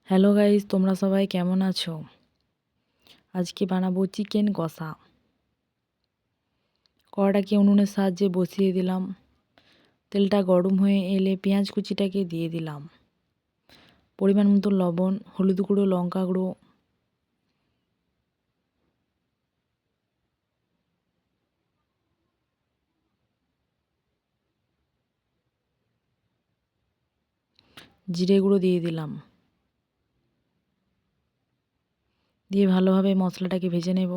Hello guys, তোমরা সবাই কেমন আছো? আজকে বানাবো চিকেন কষা। কড়াটাকে উনুনের সাহায্যে বসিয়ে দিলাম। তেলটা গরম হয়ে এলে পেঁয়াজ কুচিটাকে দিয়ে দিলাম। পরিমাণ মতো লবণ, হলুদ গুঁড়ো, লঙ্কা গুঁড়ো, জিরে গুঁড়ো দিয়ে দিলাম। দিয়ে ভালোভাবে মশলাটাকে ভেজে নেব।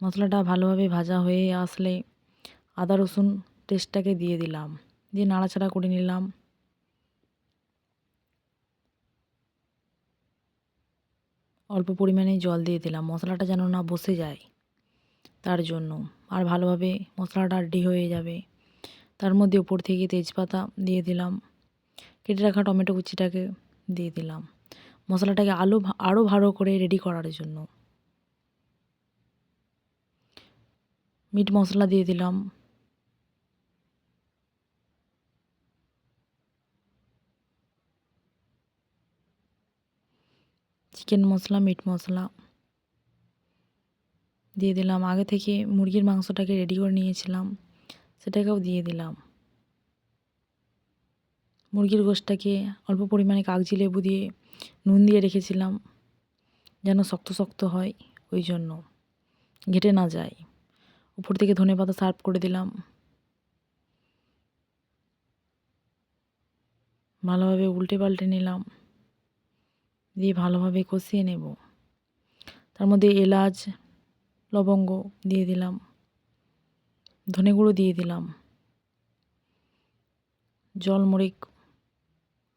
মশলাটা ভালোভাবে ভাজা হয়ে আসলে আদা রসুন পেস্টটাকে দিয়ে দিলাম। দিয়ে নাড়াচাড়া করে নিলাম। অল্প পরিমাণে জল দিয়ে দিলাম, মশলাটা যেন না বসে যায় তার জন্য। আর ভালোভাবে মশলাটা রেডি হয়ে যাবে। তার মধ্যে উপর থেকে তেজপাতা দিয়ে দিলাম। কেটে রাখা টমেটো কুচিটাকে দিয়ে দিলাম। মশলাটাকে আরও ভালো করে রেডি করার জন্য মিট মশলা দিয়ে দিলাম। চিকেন মশলা, মিট মশলা দিয়ে দিলাম। আগে থেকে মুরগির মাংসটাকে রেডি করে নিয়েছিলাম, সেটাকেও দিয়ে দিলাম। মুরগির গোশটাকে অল্প পরিমাণে কাগজি লেবু দিয়ে নুন দিয়ে রেখেছিলাম, যেন শক্ত শক্ত হয়, ওই জন্য ঘেটে না যায়। উপর থেকে ধনেপাতা সার্ভ করে দিলাম। ভালোভাবে উল্টে পাল্টে নিলাম, দিয়ে ভালোভাবে কষিয়ে নেব। তার মধ্যে এলাচ, লবঙ্গ দিয়ে দিলাম, ধনে গুঁড়ো দিয়ে দিলাম। জল মরিচ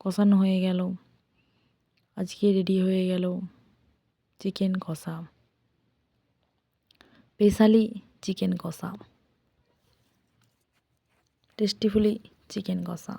কষানো হয়ে গেল। আজকে রেডি হয়ে গেল চিকেন কষা, স্পেশালি চিকেন কষা, টেস্টিফুলি চিকেন কষা।